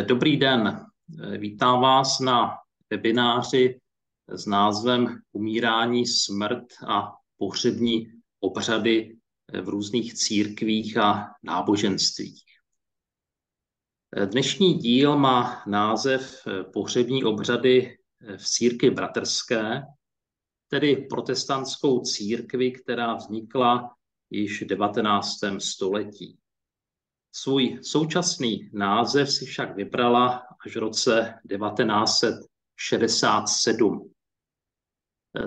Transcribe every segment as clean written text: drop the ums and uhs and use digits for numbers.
Dobrý den, vítám vás na webináři s názvem Umírání, smrt a pohřební obřady v různých církvích a náboženstvích. Dnešní díl má název Pohřební obřady v církvi bratrské, tedy protestantskou církvi, která vznikla již v 19. století. Svůj současný název si však vybrala až v roce 1967.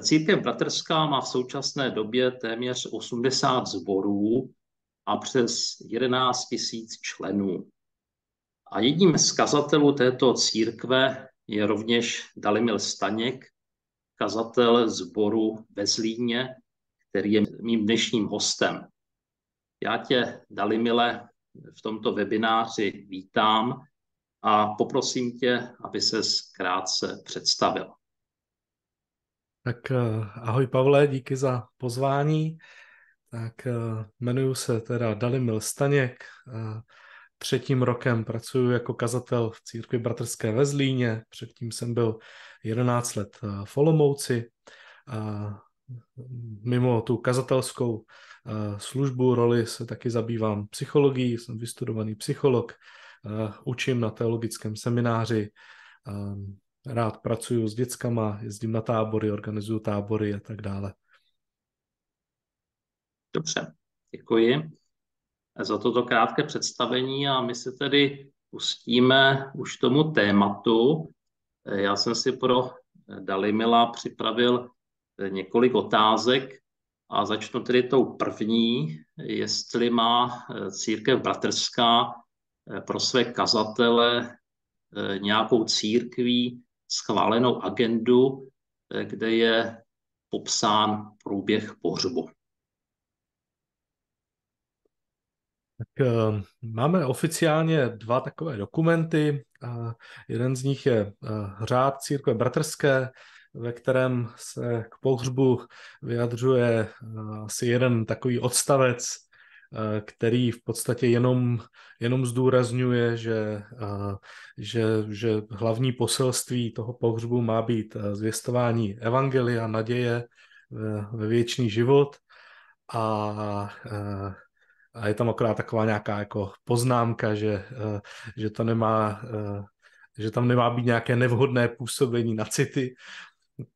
Církev bratrská má v současné době téměř 80 sborů a přes 11 000 členů. A jedním z kazatelů této církve je rovněž Dalimil Staněk, kazatel sboru ve Zlíně, který je mým dnešním hostem. Já tě, Dalimile, v tomto webináři vítám a poprosím tě, aby ses krátce představil. Tak ahoj Pavle, díky za pozvání. Tak jmenuji se teda Dalimil Staněk. 3. rokem pracuji jako kazatel v církvi bratrské ve Zlíně. Předtím jsem byl 11 let v Olomouci. Mimo tu kazatelskou službu, roli se taky zabývám psychologií, jsem vystudovaný psycholog, učím na teologickém semináři, rád pracuji s dětskama, jezdím na tábory, organizuju tábory a tak dále. Dobře, děkuji za toto krátké představení a my se tedy pustíme už tomu tématu. Já jsem si pro Dalimila připravil několik otázek a začnu tedy tou první, jestli má církev bratrská pro své kazatele nějakou církví schválenou agendu, kde je popsán průběh pohřbu. Tak máme oficiálně 2 takové dokumenty. Jeden z nich je řád církve bratrské, ve kterém se k pohřbu vyjadřuje asi jeden takový odstavec, který v podstatě jenom zdůrazňuje, že hlavní poselství toho pohřbu má být zvěstování evangelia, naděje ve věčný život a je tam akorát taková nějaká jako poznámka, že tam nemá být nějaké nevhodné působení na city,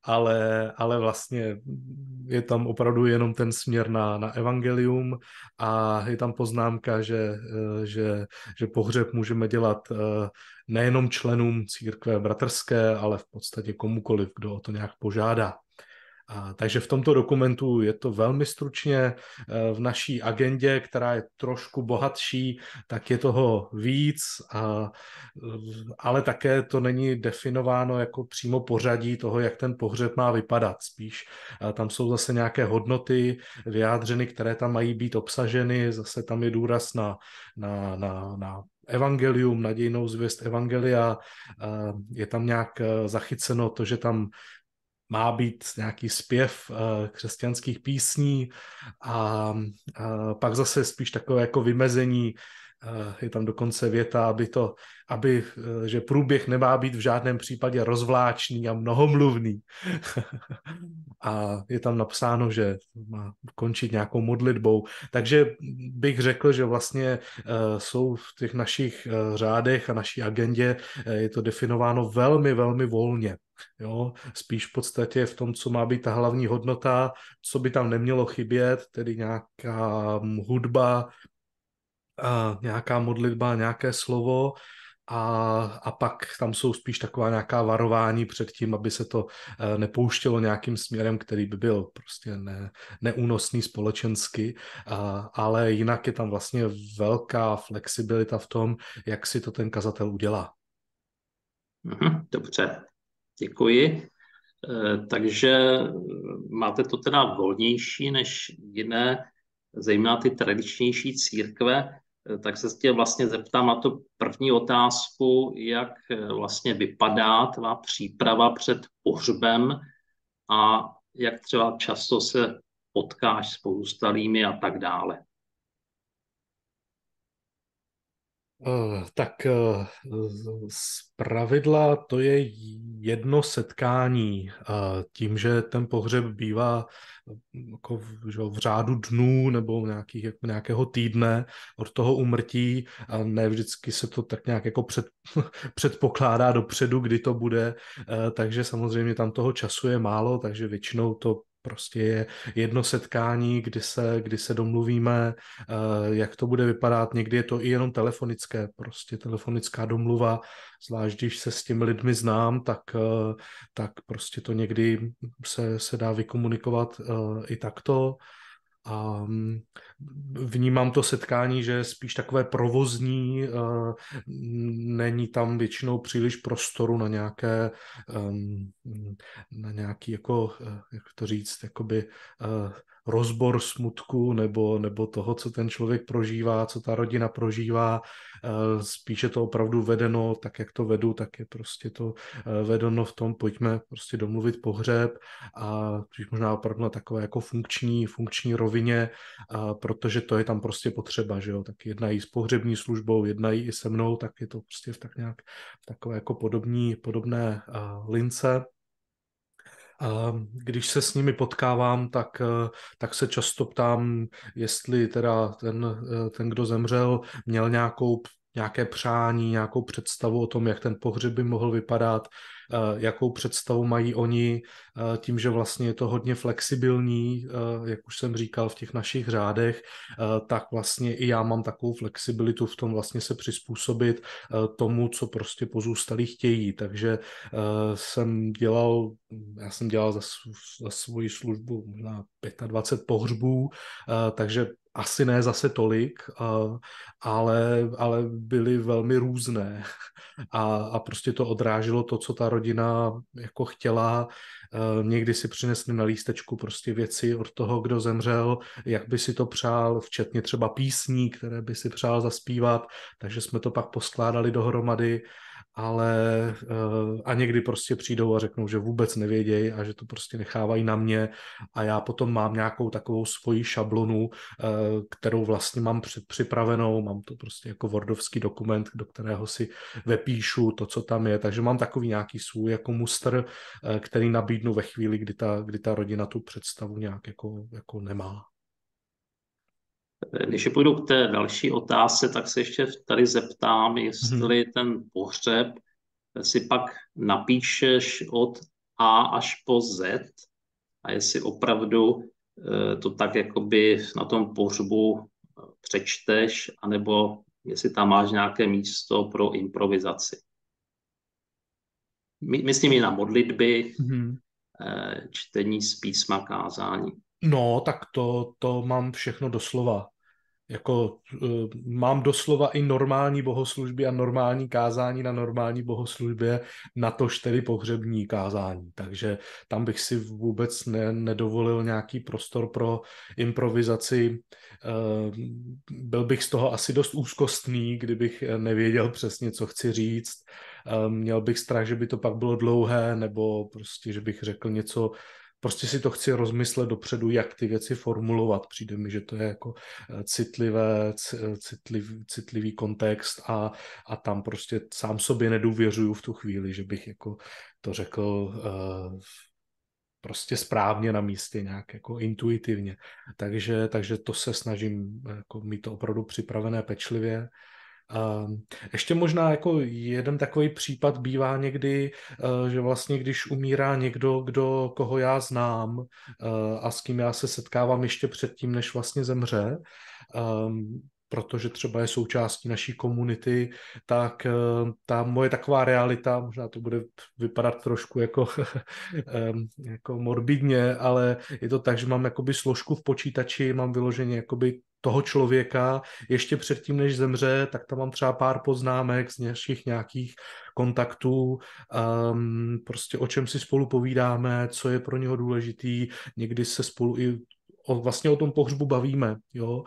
ale vlastně je tam opravdu jenom ten směr na evangelium a je tam poznámka, že pohřeb můžeme dělat nejenom členům církve bratrské, ale v podstatě komukoliv, kdo o to nějak požádá. Takže v tomto dokumentu je to velmi stručně. V naší agendě, která je trošku bohatší, tak je toho víc, ale také to není definováno jako přímo pořadí toho, jak ten pohřeb má vypadat. Spíš tam jsou zase nějaké hodnoty vyjádřeny, které tam mají být obsaženy. Zase tam je důraz na evangelium, nadějnou zvěst evangelia. Je tam nějak zachyceno to, že tam má být nějaký zpěv křesťanských písní a pak zase spíš takové jako vymezení, je tam dokonce věta, že průběh nemá být v žádném případě rozvláčný a mnohomluvný. A je tam napsáno, že má končit nějakou modlitbou. Takže bych řekl, že vlastně jsou v těch našich řádech a naší agendě je to definováno velmi, velmi volně. Jo, spíš v podstatě v tom, co má být ta hlavní hodnota, co by tam nemělo chybět, tedy nějaká hudba, nějaká modlitba, nějaké slovo a pak tam jsou spíš taková nějaká varování před tím, aby se to nepouštělo nějakým směrem, který by byl prostě neúnosný společensky, ale jinak je tam vlastně velká flexibilita v tom, jak si to ten kazatel udělá. Dobře, děkuji. Takže máte to teda volnější než jiné, zejména ty tradičnější církve, tak se tě vlastně zeptám na tu první otázku, jak vlastně vypadá tvá příprava před pohřbem a jak třeba často se potkáš s pozůstalými a tak dále. Tak z pravidla to je jedno setkání. Tím, že ten pohřeb bývá jako v řádu dnů nebo nějakého týdne od toho úmrtí, a ne vždycky se to tak nějak jako předpokládá dopředu, kdy to bude, takže samozřejmě tam toho času je málo, takže většinou to prostě je jedno setkání, kdy se domluvíme, jak to bude vypadat. Někdy je to i jenom telefonické, prostě telefonická domluva, zvlášť když se s těmi lidmi znám, tak prostě to někdy se dá vykomunikovat i takto. A vnímám to setkání, že je spíš takové provozní, není tam většinou příliš prostoru na nějaké, na nějaký, jako, jak to říct, jakoby rozbor smutku nebo toho, co ten člověk prožívá, co ta rodina prožívá. Spíše to opravdu vedeno, tak jak to vedu, tak je prostě to vedeno v tom, pojďme prostě domluvit pohřeb, a možná opravdu na takové jako funkční rovině, protože to je tam prostě potřeba, že jo, tak jednají s pohřební službou, jednají i se mnou, tak je to prostě tak nějak takové jako podobné lince. A když se s nimi potkávám, tak se často ptám, jestli teda ten, kdo zemřel, měl nějaké přání, nějakou představu o tom, jak ten pohřeb by mohl vypadat, jakou představu mají oni, tím, že vlastně je to hodně flexibilní, jak už jsem říkal v těch našich řádech, tak vlastně i já mám takovou flexibilitu v tom vlastně se přizpůsobit tomu, co prostě pozůstalí chtějí. Takže já jsem dělal za svoji službu možná 25 pohřbů, takže asi ne zase tolik, ale byly velmi různé a prostě to odráželo to, co ta rodina jako chtěla. Někdy si přinesli na lístečku prostě věci od toho, kdo zemřel, jak by si to přál, včetně třeba písní, které by si přál zaspívat, takže jsme to pak poskládali dohromady, ale a někdy prostě přijdou a řeknou, že vůbec nevědějí a že to prostě nechávají na mě, a já potom mám nějakou takovou svoji šablonu, kterou vlastně mám připravenou, mám to prostě jako wordovský dokument, do kterého si vepíšu to, co tam je, takže mám takový nějaký svůj jako mustr, který nabídnu ve chvíli, kdy ta rodina tu představu nějak jako nemá. Když půjdu k té další otázce, tak se ještě tady zeptám, jestli ten pohřeb si pak napíšeš od A až po Z, a jestli opravdu to tak jakoby na tom pohřbu přečteš, anebo jestli tam máš nějaké místo pro improvizaci. Myslím i na modlitby, čtení z písma, kázání. No, tak to mám všechno doslova. Jako mám doslova i normální bohoslužby a normální kázání na normální bohoslužbě, natož tedy pohřební kázání. Takže tam bych si vůbec nedovolil nějaký prostor pro improvizaci. Byl bych z toho asi dost úzkostný, kdybych nevěděl přesně, co chci říct. Měl bych strach, že by to pak bylo dlouhé, nebo prostě, že bych řekl něco. Prostě si to chci rozmyslet dopředu, jak ty věci formulovat. Přijde mi, že to je jako citlivý kontext, a tam prostě sám sobě nedůvěřuju v tu chvíli, že bych jako to řekl prostě správně na místě, nějak jako intuitivně. Takže to se snažím jako mít to opravdu připravené pečlivě. Ještě možná jako jeden takový případ bývá někdy, že vlastně když umírá někdo, koho já znám a s kým já se setkávám ještě předtím, než vlastně zemře, protože třeba je součástí naší komunity, tak ta moje taková realita, možná to bude vypadat trošku jako morbidně, ale je to tak, že mám jakoby složku v počítači, mám vyloženě jakoby toho člověka ještě předtím, než zemře, tak tam mám třeba pár poznámek z našich nějakých kontaktů, prostě o čem si spolu povídáme, co je pro něho důležitý, někdy se spolu i vlastně o tom pohřbu bavíme, jo,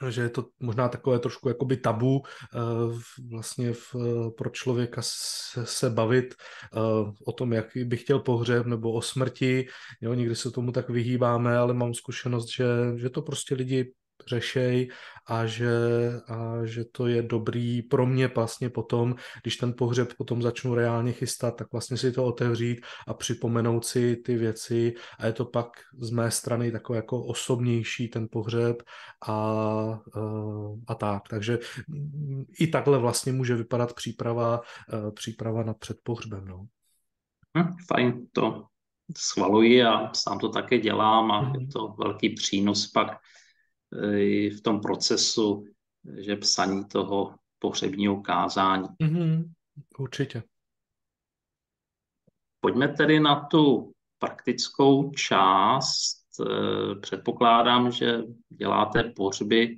že je to možná takové trošku jakoby tabu vlastně pro člověka se bavit o tom, jak by chtěl pohřeb nebo o smrti. Jo, někdy se tomu tak vyhýbáme, ale mám zkušenost, že to prostě lidi řešej a že to je dobrý pro mě vlastně potom, když ten pohřeb potom začnu reálně chystat, tak vlastně si to otevřít a připomenout si ty věci a je to pak z mé strany takové jako osobnější ten pohřeb a tak. Takže i takhle vlastně může vypadat příprava na před pohřbem. No. Fajn, to schvaluji a sám to také dělám a je to velký přínos pak i v tom procesu, že psaní toho pohřebního kázání. Určitě. Pojďme tedy na tu praktickou část. Předpokládám, že děláte pohřby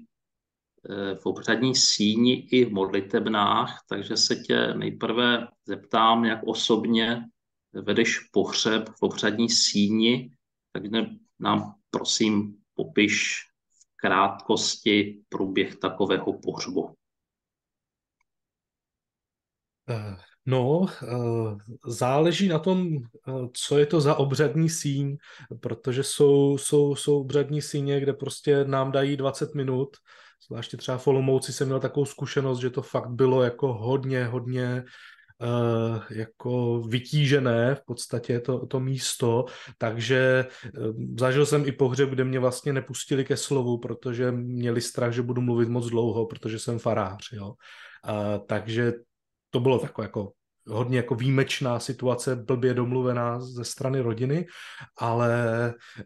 v obřadní síni i v modlitebnách, takže se tě nejprve zeptám, jak osobně vedeš pohřeb v obřadní síni, takže nám prosím popiš v krátkosti průběh takového pohřbu. No, záleží na tom, co je to za obřadní síň, protože jsou obřadní síně, kde prostě nám dají 20 minut, zvláště třeba v Olomouci jsem měl takovou zkušenost, že to fakt bylo jako hodně jako vytížené v podstatě to místo, takže zažil jsem i pohřeb, kde mě vlastně nepustili ke slovu, protože měli strach, že budu mluvit moc dlouho, protože jsem farář, jo. Takže to bylo takové jako hodně jako výjimečná situace, blbě domluvená ze strany rodiny,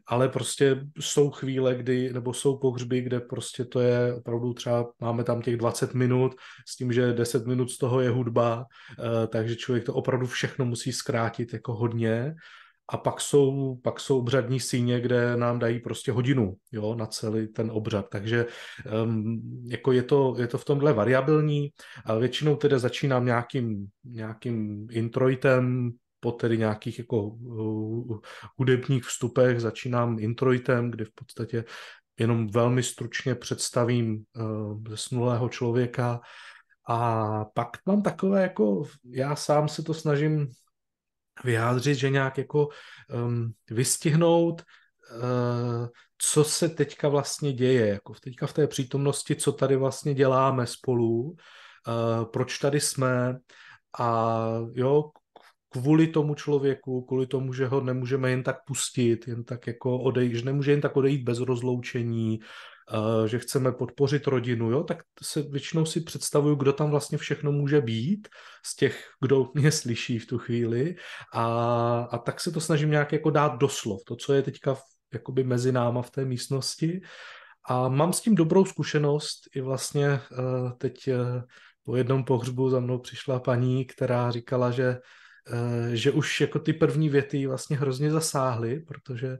ale prostě jsou chvíle, nebo jsou pohřby, kde prostě to je opravdu třeba, máme tam těch 20 minut, s tím, že 10 minut z toho je hudba, takže člověk to opravdu všechno musí zkrátit jako hodně. A pak jsou obřadní síně, kde nám dají prostě hodinu, jo, na celý ten obřad. Takže jako je to v tomhle variabilní, ale většinou teda začínám nějakým introitem, po tedy nějakých jako hudebních vstupech začínám introitem, kdy v podstatě jenom velmi stručně představím zesnulého člověka a pak mám takové jako, já sám se to snažím vyjádřit, že nějak jako vystihnout, co se teďka vlastně děje, jako teďka v té přítomnosti, co tady vlastně děláme spolu, proč tady jsme a jo, kvůli tomu člověku, kvůli tomu, že ho nemůžeme jen tak pustit, jen tak jako odejít, že nemůže jen tak odejít bez rozloučení, že chceme podpořit rodinu, jo, tak se většinou si představuju, kdo tam vlastně všechno může být z těch, kdo mě slyší v tu chvíli a tak se to snažím nějak jako dát doslov, to, co je teďka jakoby mezi náma v té místnosti a mám s tím dobrou zkušenost i vlastně teď po jednom pohřbu za mnou přišla paní, která říkala, že už jako ty první věty vlastně hrozně zasáhly, protože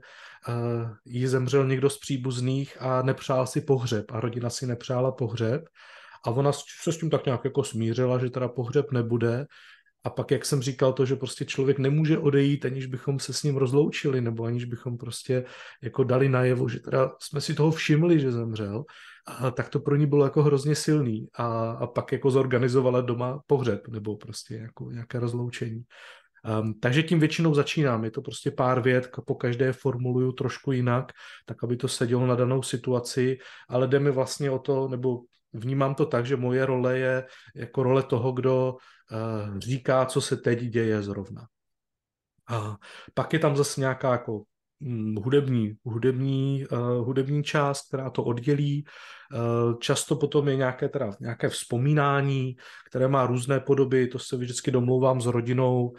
jí zemřel někdo z příbuzných a nepřál si pohřeb a rodina si nepřála pohřeb a ona se s tím tak nějak jako smířila, že teda pohřeb nebude a pak, jak jsem říkal to, že prostě člověk nemůže odejít, aniž bychom se s ním rozloučili nebo aniž bychom prostě jako dali najevo, že teda jsme si toho všimli, že zemřel, tak to pro ní bylo jako hrozně silný a pak jako zorganizovala doma pohřeb nebo prostě jako nějaké rozloučení. Takže tím většinou začínám. Je to prostě pár vět, po každé formuluju trošku jinak, tak aby to sedělo na danou situaci, ale jde mi vlastně o to, nebo vnímám to tak, že moje role je jako role toho, kdo říká, co se teď děje zrovna. A pak je tam zase nějaká jako hudební část, která to oddělí. Často potom je nějaké vzpomínání, které má různé podoby, to se vždycky domlouvám s rodinou.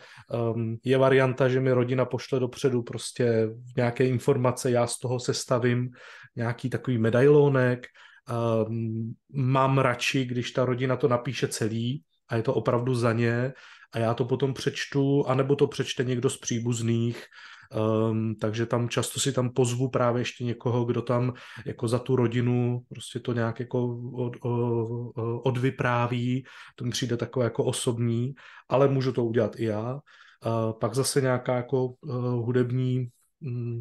Je varianta, že mi rodina pošle dopředu prostě nějaké informace, já z toho sestavím nějaký takový medailonek. Mám radši, když ta rodina to napíše celý a je to opravdu za ně a já to potom přečtu, anebo to přečte někdo z příbuzných, takže tam často si tam pozvu právě ještě někoho, kdo tam jako za tu rodinu prostě to nějak jako odvypráví, to mi přijde takové jako osobní, ale můžu to udělat i já. Pak zase nějaká jako hudební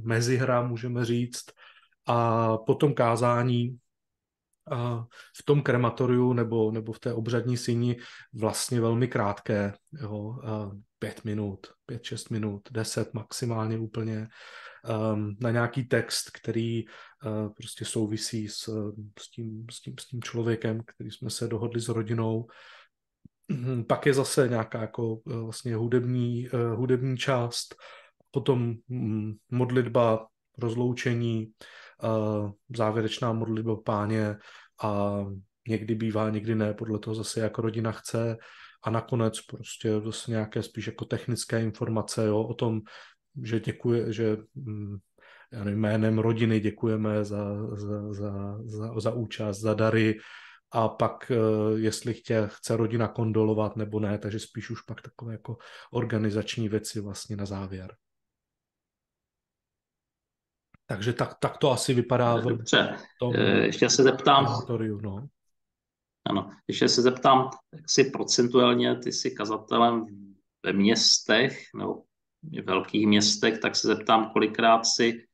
mezihra, můžeme říct, a potom kázání, v tom krematoriu nebo v té obřadní síni vlastně velmi krátké, jo, 5 minut, 5-6 minut, 10 maximálně úplně, na nějaký text, který prostě souvisí s tím člověkem, který jsme se dohodli s rodinou. Pak je zase nějaká jako vlastně hudební část, potom modlitba, rozloučení, závěrečná modlitba Páně a někdy bývá, někdy ne, podle toho zase jak rodina chce a nakonec prostě zase nějaké spíš jako technické informace, jo, o tom, že děkuje, že já nevím, jménem rodiny děkujeme za účast, za dary a pak jestli chce rodina kondolovat nebo ne, takže spíš už pak takové jako organizační věci vlastně na závěr. Takže tak to asi vypadá v Dobře, tom ještě se zeptám, krematoriu, no. ano, ještě se zeptám, jak si procentuálně ty jsi kazatelem ve městech nebo v velkých městech, tak se zeptám, kolikrát si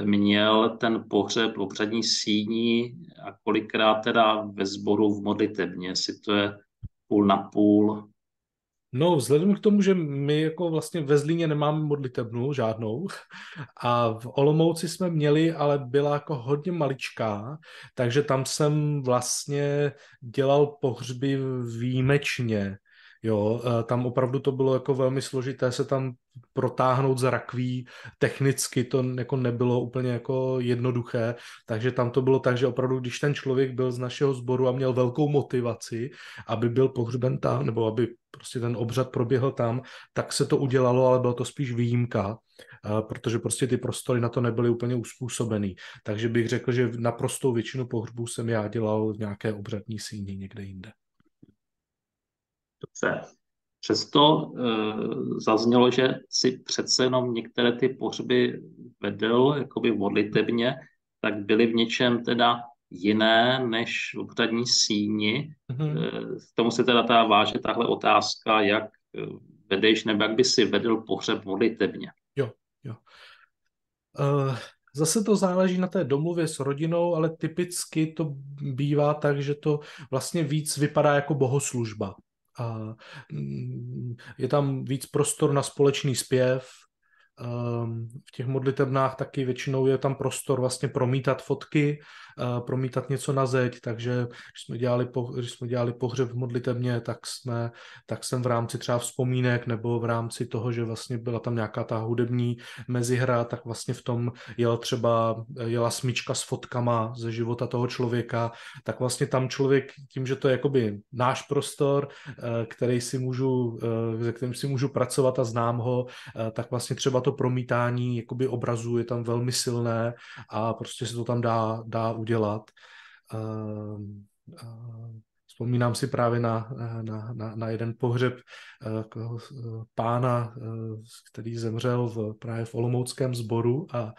měl ten pohřeb v obřadní síni a kolikrát teda ve sboru v modlitebně, jestli to je půl na půl. No, vzhledem k tomu, že my jako vlastně ve Zlíně nemáme modlitebnu žádnou a v Olomouci jsme měli, ale byla jako hodně maličká, takže tam jsem vlastně dělal pohřby výjimečně. Jo, tam opravdu to bylo jako velmi složité se tam protáhnout za rakví, technicky to jako nebylo úplně jako jednoduché, takže tam to bylo tak, že opravdu, když ten člověk byl z našeho sboru a měl velkou motivaci, aby byl pohřben tam, nebo aby prostě ten obřad proběhl tam, tak se to udělalo, ale bylo to spíš výjimka, protože prostě ty prostory na to nebyly úplně uspůsobený. Takže bych řekl, že naprostou většinu pohřbů jsem já dělal v nějaké obřadní síni někde jinde. Dobře. Přesto zaznělo, že si přece jenom některé ty pohřby vedl jakoby modlitebně, tak byly v něčem teda jiné než v obřadní síni. K tomu se teda váže tahle otázka, jak vedeš nebo jak by si vedl pohřeb modlitebně. Jo. Zase to záleží na té domluvě s rodinou, ale typicky to bývá tak, že to vlastně víc vypadá jako bohoslužba. Je tam víc prostor na společný zpěv. V těch modlitebnách taky většinou je tam prostor vlastně promítat fotky, promítat něco na zeď, takže když jsme dělali pohřeb v modlitebně, tak jsem v rámci třeba vzpomínek nebo v rámci toho, že vlastně byla tam nějaká ta hudební mezihra, tak vlastně v tom jela smyčka s fotkama ze života toho člověka, tak vlastně tam člověk tím, že to je jakoby náš prostor, se kterým si můžu pracovat a znám ho, tak vlastně třeba to promítání jakoby obrazů je tam velmi silné a prostě se to tam dá udělat. Vzpomínám si právě na jeden pohřeb pána, který zemřel právě v olomouckém sboru a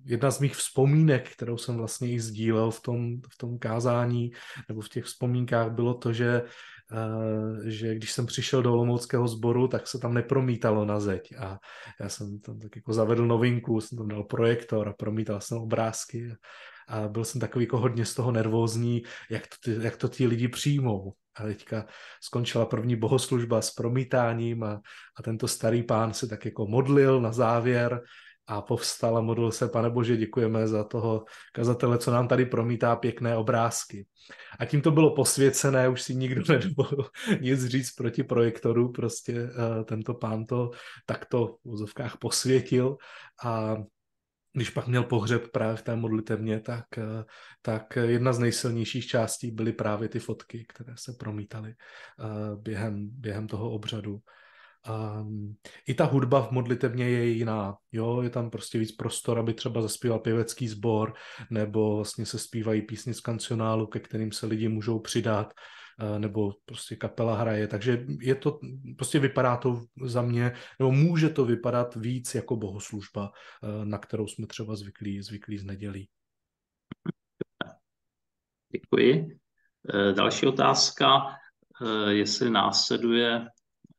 jedna z mých vzpomínek, kterou jsem vlastně i sdílel v tom kázání nebo v těch vzpomínkách, bylo to, že když jsem přišel do olomouckého sboru, tak se tam nepromítalo na zeď a já jsem tam tak jako zavedl novinku, jsem tam dal projektor a promítal jsem obrázky a byl jsem takový jako hodně z toho nervózní, jak to ti lidi přijmou. A teďka skončila první bohoslužba s promítáním a tento starý pán se tak jako modlil na závěr a povstal a modlil se: Pane Bože, děkujeme za toho kazatele, co nám tady promítá pěkné obrázky. A tím to bylo posvěcené, už si nikdo nedovolil nic říct proti projektoru, prostě tento pán to takto v úzovkách posvětil a když pak měl pohřeb právě v té modlitevně, tak jedna z nejsilnějších částí byly právě ty fotky, které se promítaly během toho obřadu. I ta hudba v modlitevně je jiná. Jo? Je tam prostě víc prostor, aby třeba zaspíval pěvecký sbor, nebo vlastně se zpívají písně z kancionálu, ke kterým se lidi můžou přidat, nebo prostě kapela hraje. Takže prostě vypadá to za mě, nebo může to vypadat víc jako bohoslužba, na kterou jsme třeba zvyklí z nedělí. Děkuji. Další otázka, jestli následuje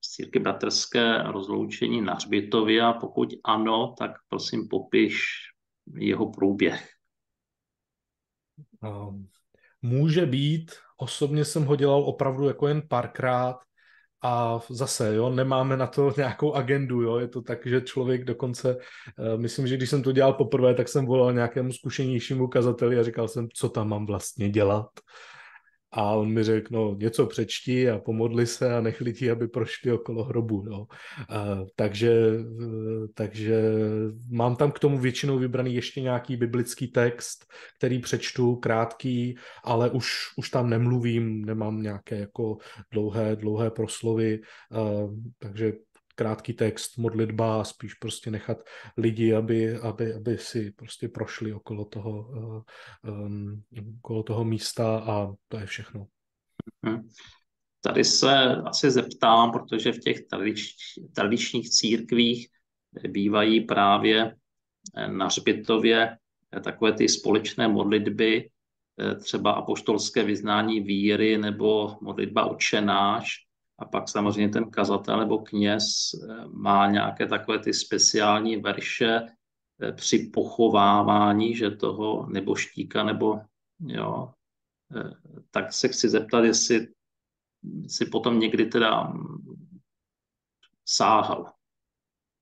z církve bratrské rozloučení na hřbitově a pokud ano, tak prosím popiš jeho průběh. Může být, osobně jsem ho dělal opravdu jako jen párkrát a zase, jo, nemáme na to nějakou agendu, jo, je to tak, že člověk dokonce, myslím, že když jsem to dělal poprvé, tak jsem volal nějakému zkušenějšímu kazateli a říkal jsem, co tam mám vlastně dělat. A on mi řekl, no něco přečti a pomodli se a nech lidi, aby prošli okolo hrobu. No. Takže mám tam k tomu většinou vybraný ještě nějaký biblický text, který přečtu, krátký, ale už tam nemluvím, nemám nějaké jako dlouhé proslovy, takže krátký text, modlitba, spíš prostě nechat lidi, aby si prostě prošli okolo toho místa a to je všechno. Tady se asi zeptám, protože v těch tradičních církvích bývají právě na hřbitově takové ty společné modlitby, třeba apoštolské vyznání víry nebo modlitba Otče náš. A pak samozřejmě ten kazatel nebo kněz má nějaké takové ty speciální verše při pochovávání, že toho nebožtíka nebo jo. Tak se chci zeptat, jestli si potom někdy teda sáhal.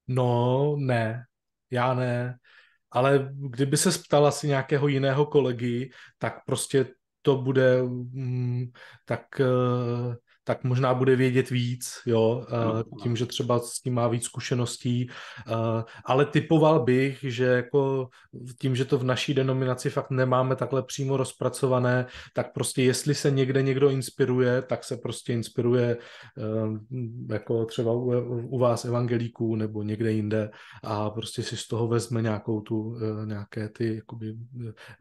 No, ne, já ne. Ale kdyby se ptal asi nějakého jiného kolegy, tak prostě to bude, tak možná bude vědět víc, jo, tím, že třeba s tím má víc zkušeností, ale typoval bych, že jako tím, že to v naší denominaci fakt nemáme takhle přímo rozpracované, tak prostě jestli se někde někdo inspiruje, tak se prostě inspiruje jako třeba u vás evangelíků nebo někde jinde a prostě si z toho vezme nějaké ty jakoby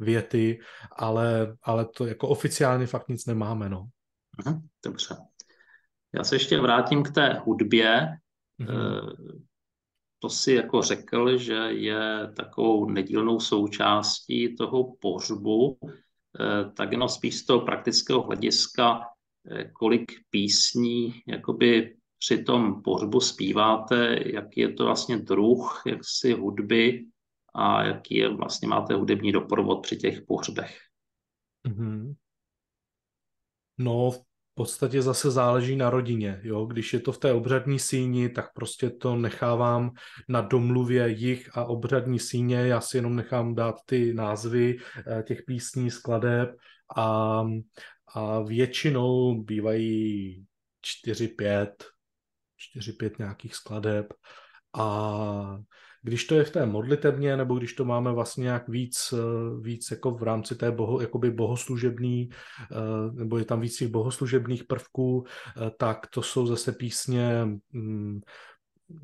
věty, ale to jako oficiálně fakt nic nemáme, no. Dobře. Já se ještě vrátím k té hudbě. To si jako řekl, že je takovou nedílnou součástí toho pohřbu, tak jenom spíš z toho praktického hlediska, kolik písní jakoby při tom pohřbu zpíváte, jaký je to vlastně druh jaksi hudby a jaký je vlastně máte hudební doprovod při těch pohřbech. No, v podstatě zase záleží na rodině, jo. Když je to v té obřadní síni, tak prostě to nechávám na domluvě jich a obřadní síně, já si jenom nechám dát ty názvy těch písní, skladeb a většinou bývají 4-5 nějakých skladeb a když to je v té modlitebně, nebo když to máme vlastně nějak víc jako v rámci té jakoby bohoslužebný, nebo je tam víc těch bohoslužebných prvků, tak to jsou zase písně,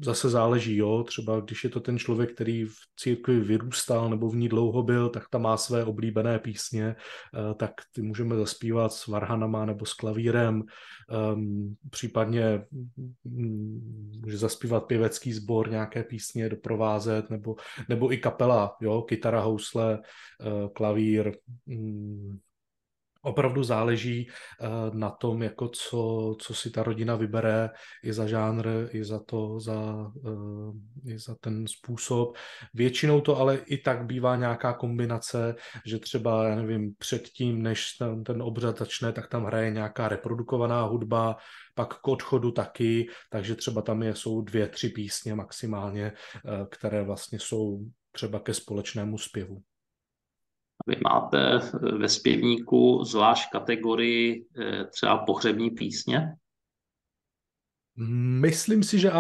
zase záleží, jo, třeba když je to ten člověk, který v církvi vyrůstal nebo v ní dlouho byl, tak tam má své oblíbené písně, tak ty můžeme zaspívat s varhanama nebo s klavírem, případně může zaspívat pěvecký sbor, nějaké písně doprovázet, nebo i kapela, jo, kytara, housle, klavír, opravdu záleží na tom, jako co si ta rodina vybere, i za žánr, i za ten způsob. Většinou to ale i tak bývá nějaká kombinace, že třeba, já nevím, předtím, než ten obřad začne, tak tam hraje nějaká reprodukovaná hudba, pak k odchodu taky, takže třeba tam jsou 2-3 písně maximálně, které vlastně jsou třeba ke společnému zpěvu. Vy máte ve zpěvníku zvlášť kategorii třeba pohřební písně? Myslím si, že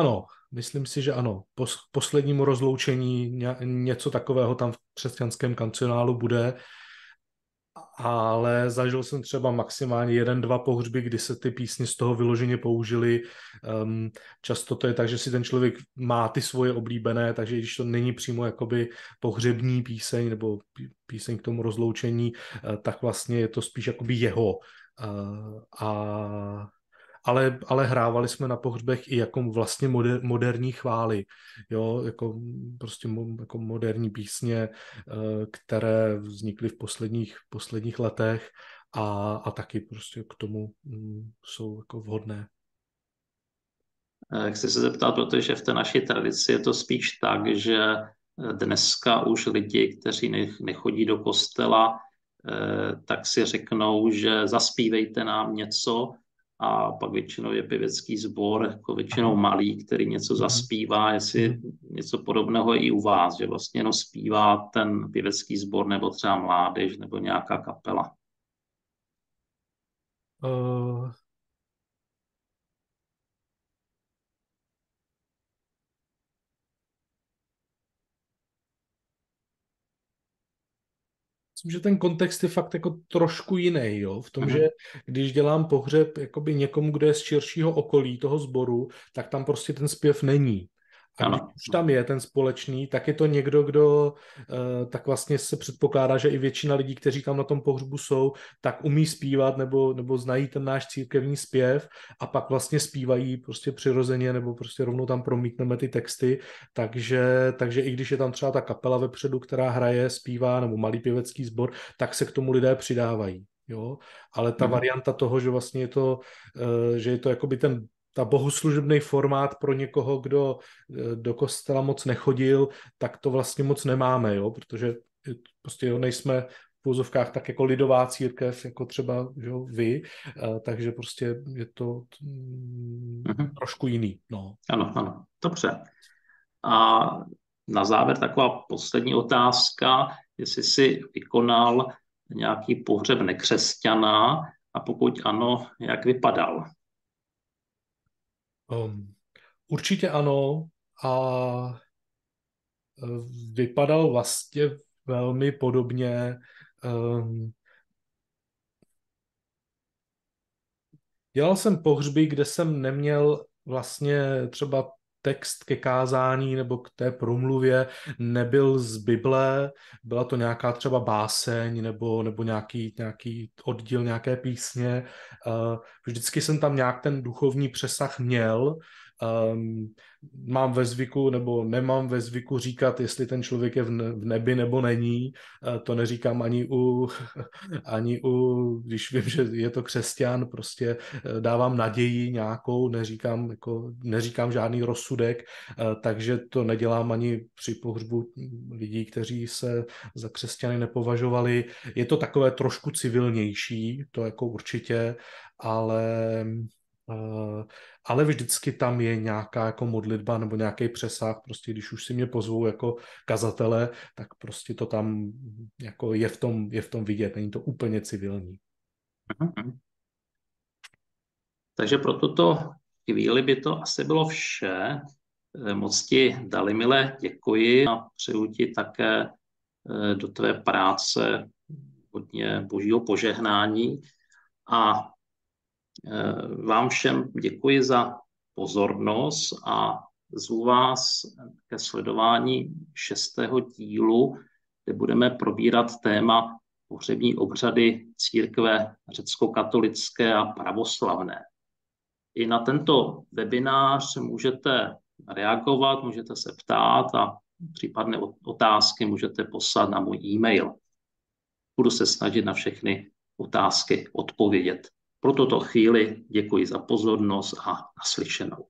ano. Po poslednímu rozloučení něco takového tam v křesťanském kancionálu bude, ale zažil jsem třeba maximálně 1-2 pohřby, kdy se ty písně z toho vyloženě použily. Často to je tak, že si ten člověk má ty svoje oblíbené, takže když to není přímo jakoby pohřební píseň nebo píseň k tomu rozloučení, tak vlastně je to spíš jakoby jeho. Ale hrávali jsme na pohřbech i jako vlastně moderní chvály, jo, jako prostě jako moderní písně, které vznikly v posledních letech a taky prostě k tomu jsou jako vhodné. Chci se zeptat, protože v té naší tradici je to spíš tak, že dneska už lidi, kteří nechodí do kostela, tak si řeknou, že zaspívejte nám něco, a pak většinou je pěvecký sbor, jako většinou malý, který něco zaspívá, jestli něco podobného je i u vás, že vlastně jenom zpívá ten pěvecký sbor nebo třeba mládež nebo nějaká kapela. Myslím, že ten kontext je fakt jako trošku jiný, jo? V tom, že když dělám pohřeb jakoby někomu, kdo je z širšího okolí toho sboru, tak tam prostě ten zpěv není. A když už tam je ten společný, tak je to někdo, kdo tak vlastně se předpokládá, že i většina lidí, kteří tam na tom pohřbu jsou, tak umí zpívat nebo znají ten náš církevní zpěv a pak vlastně zpívají prostě přirozeně nebo prostě rovnou tam promítneme ty texty. Takže i když je tam třeba ta kapela vepředu, která hraje, zpívá nebo malý pěvecký sbor, tak se k tomu lidé přidávají. Jo? Ale ta varianta toho, že vlastně je to, že je to jakoby ta bohoslužebný formát pro někoho, kdo do kostela moc nechodil, tak to vlastně moc nemáme, jo? Protože prostě nejsme v úzovkách tak jako lidová církev, jako třeba jo, vy, takže prostě je to trošku jiný. No. Ano, dobře. A na závěr taková poslední otázka, jestli jsi vykonal nějaký pohřeb nekřesťana a pokud ano, jak vypadal? Určitě ano a vypadal vlastně velmi podobně. Dělal jsem pohřby, kde jsem neměl vlastně třeba text ke kázání nebo k té promluvě, nebyl z Bible, byla to nějaká třeba báseň nebo nějaký oddíl nějaké písně. Vždycky jsem tam nějak ten duchovní přesah měl. Mám ve zvyku nebo nemám ve zvyku říkat, jestli ten člověk je v nebi nebo není. To neříkám ani když vím, že je to křesťan, prostě dávám naději nějakou, neříkám žádný rozsudek, takže to nedělám ani při pohřbu lidí, kteří se za křesťany nepovažovali. Je to takové trošku civilnější, to jako určitě, ale vždycky tam je nějaká jako modlitba nebo nějaký přesah, prostě když už si mě pozvou jako kazatele, tak prostě to tam jako je v tom vidět, není to úplně civilní. Takže pro tuto chvíli by to asi bylo vše. Moc ti, Dalimile, děkuji a přeju ti také do tvé práce hodně božího požehnání a vám všem děkuji za pozornost a zvu vás ke sledování 6. dílu, kde budeme probírat téma pohřební obřady církve řeckokatolické a pravoslavné. I na tento webinář můžete reagovat, můžete se ptát a případné otázky můžete poslat na můj e-mail. Budu se snažit na všechny otázky odpovědět. Pro tuto chvíli děkuji za pozornost a naslyšenou.